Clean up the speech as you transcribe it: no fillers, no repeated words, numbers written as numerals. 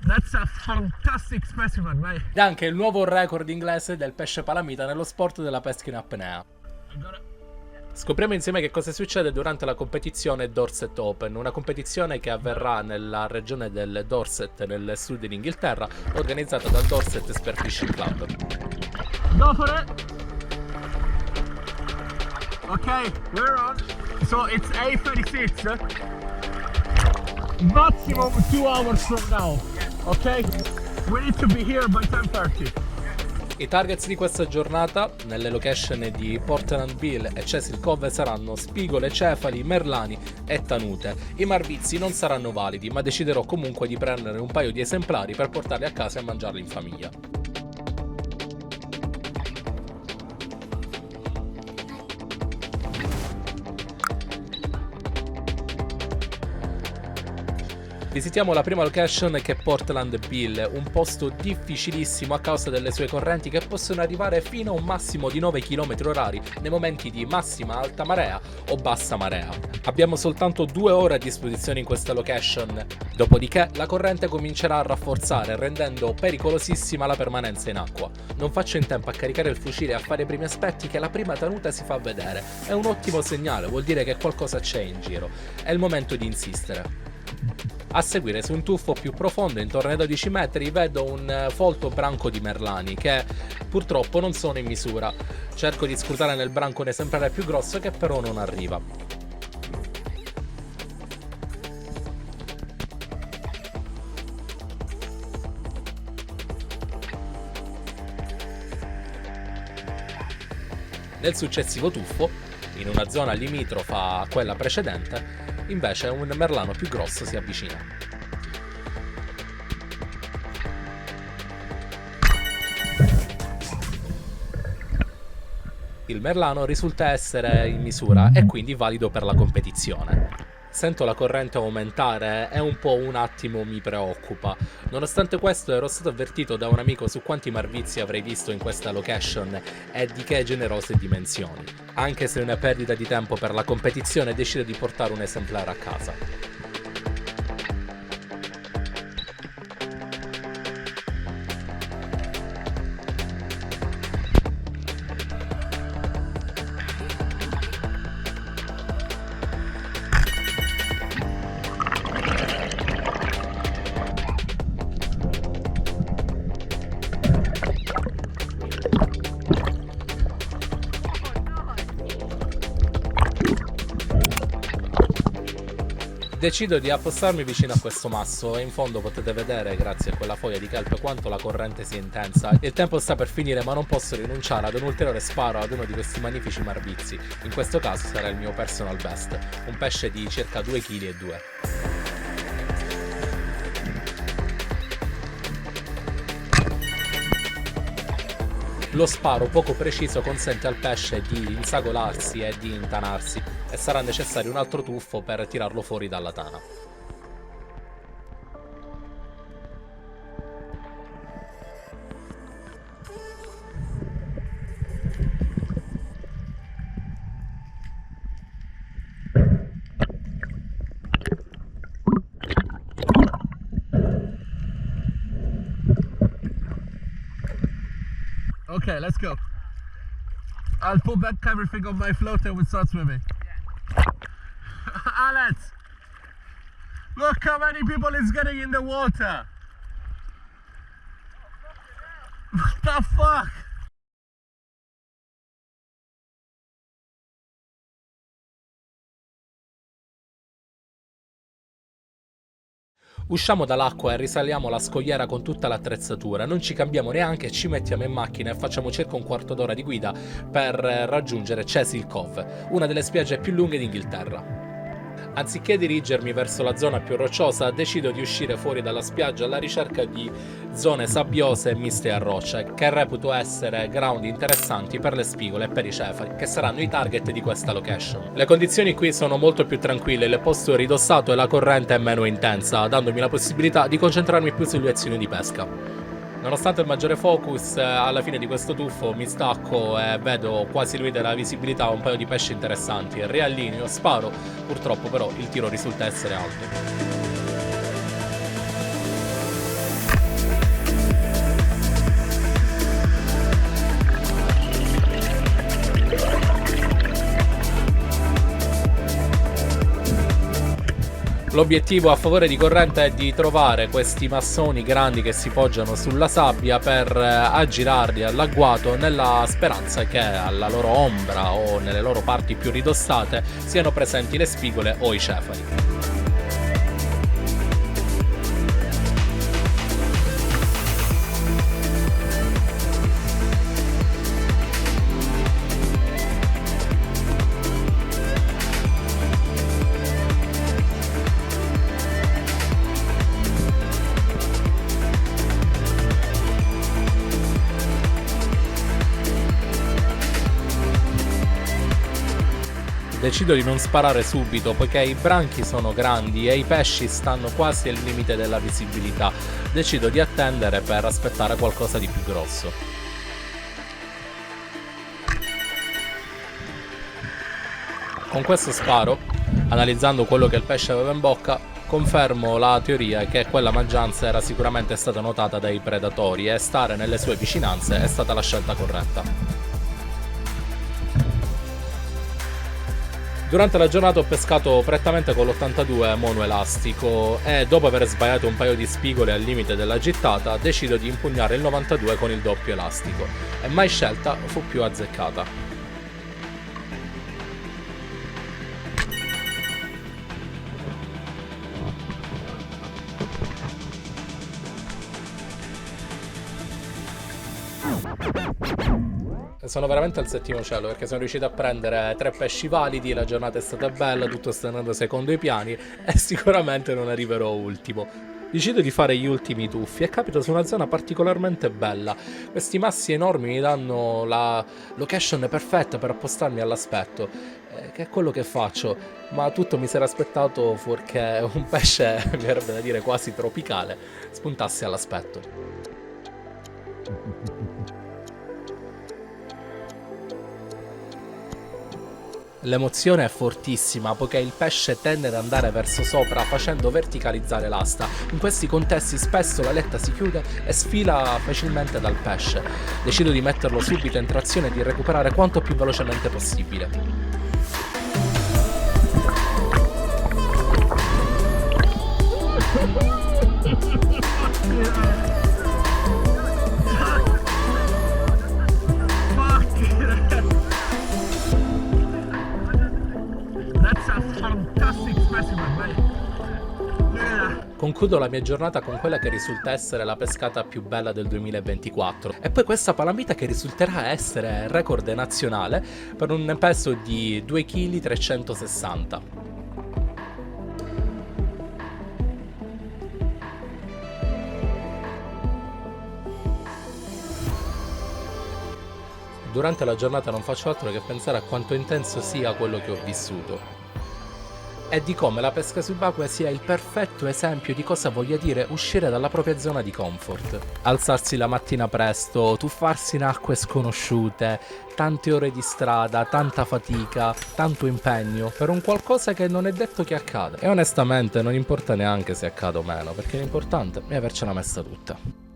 That's a fantastic specimen, mate. Ed anche il nuovo record inglese del pesce palamita nello sport della pesca in apnea. Scopriamo insieme che cosa succede durante la competizione Dorset Open, una competizione che avverrà nella regione del Dorset nel sud dell'Inghilterra, organizzata dal Dorset Spearfishing Club. Go for it. Okay, we're on. So it's 8:36. Maximum 2 hours from now. Okay? We need to be here by 10:30. I targets di questa giornata, nelle location di Portland Bill e Cecil Cove, saranno spigole, cefali, merlani e tanute. I marvizi non saranno validi, ma deciderò comunque di prendere un paio di esemplari per portarli a casa e mangiarli in famiglia. Visitiamo la prima location, che è Portland Bill, un posto difficilissimo a causa delle sue correnti che possono arrivare fino a un massimo di 9 km/h nei momenti di massima alta marea o bassa marea. Abbiamo soltanto 2 ore a disposizione in questa location, dopodiché la corrente comincerà a rafforzare, rendendo pericolosissima la permanenza in acqua. Non faccio in tempo a caricare il fucile e a fare i primi aspetti che la prima tenuta si fa vedere. È un ottimo segnale, vuol dire che qualcosa c'è in giro. È il momento di insistere. A seguire, su un tuffo più profondo, intorno ai 12 metri, vedo un folto branco di merlani che purtroppo non sono in misura. Cerco di scrutare nel branco un esemplare più grosso che però non arriva. Nel successivo tuffo, in una zona limitrofa a quella precedente, invece un merlano più grosso si avvicina. Il merlano risulta essere in misura e quindi valido per la competizione. Sento la corrente aumentare e un po' un attimo mi preoccupa. Nonostante questo, ero stato avvertito da un amico su quanti marvizi avrei visto in questa location e di che generose dimensioni. Anche se è una perdita di tempo per la competizione, decido di portare un esemplare a casa. Decido di appostarmi vicino a questo masso e in fondo potete vedere, grazie a quella foglia di kelp, quanto la corrente sia intensa. Il tempo sta per finire, ma non posso rinunciare ad un ulteriore sparo ad uno di questi magnifici marvizi. In questo caso sarà il mio personal best, un pesce di circa 2,2 kg. Lo sparo poco preciso consente al pesce di insagolarsi e di intanarsi, e sarà necessario un altro tuffo per tirarlo fuori dalla tana. Okay, let's go. I'll pull back everything on my floater and we'll start swimming. Alex! Look how many people is getting in the water! What the fuck? Usciamo dall'acqua e risaliamo la scogliera con tutta l'attrezzatura, non ci cambiamo neanche, ci mettiamo in macchina e facciamo circa un quarto d'ora di guida per raggiungere Cecil Cove, una delle spiagge più lunghe d'Inghilterra. Anziché dirigermi verso la zona più rocciosa, decido di uscire fuori dalla spiaggia alla ricerca di zone sabbiose e miste a rocce, che reputo essere ground interessanti per le spigole e per i cefali, che saranno i target di questa location. Le condizioni qui sono molto più tranquille, il posto è ridossato e la corrente è meno intensa, dandomi la possibilità di concentrarmi più sulle azioni di pesca. Nonostante il maggiore focus, alla fine di questo tuffo mi stacco e vedo quasi lui della visibilità un paio di pesci interessanti. Riallineo, sparo, purtroppo però il tiro risulta essere alto. L'obiettivo a favore di corrente è di trovare questi massoni grandi che si poggiano sulla sabbia per aggirarli all'agguato, nella speranza che alla loro ombra o nelle loro parti più ridossate siano presenti le spigole o i cefali. Decido di non sparare subito poiché i branchi sono grandi e i pesci stanno quasi al limite della visibilità. Decido di attendere per aspettare qualcosa di più grosso. Con questo sparo, analizzando quello che il pesce aveva in bocca, confermo la teoria che quella mangianza era sicuramente stata notata dai predatori e stare nelle sue vicinanze è stata la scelta corretta. Durante la giornata ho pescato prettamente con l'82 monoelastico e dopo aver sbagliato un paio di spigole al limite della gittata decido di impugnare il 92 con il doppio elastico e mai scelta fu più azzeccata. Sono veramente al settimo cielo perché sono riuscito a prendere 3 pesci validi, la giornata è stata bella, tutto sta andando secondo i piani e sicuramente non arriverò ultimo. Decido di fare gli ultimi tuffi e capito su una zona particolarmente bella. Questi massi enormi mi danno la location perfetta per appostarmi all'aspetto, che è quello che faccio, ma tutto mi si era aspettato fuorché un pesce, mi verrebbe da dire quasi tropicale, spuntasse all'aspetto. L'emozione è fortissima poiché il pesce tende ad andare verso sopra facendo verticalizzare l'asta. In questi contesti spesso l'aletta si chiude e sfila facilmente dal pesce. Decido di metterlo subito in trazione e di recuperare quanto più velocemente possibile. Concludo la mia giornata con quella che risulta essere la pescata più bella del 2024 e poi questa palamita che risulterà essere record nazionale per un peso di 2,360 kg. Durante la giornata non faccio altro che pensare a quanto intenso sia quello che ho vissuto e di come la pesca subacquea sia il perfetto esempio di cosa voglia dire uscire dalla propria zona di comfort. Alzarsi la mattina presto, tuffarsi in acque sconosciute, tante ore di strada, tanta fatica, tanto impegno per un qualcosa che non è detto che accada. E onestamente non importa neanche se accade o meno, perché l'importante è avercela messa tutta.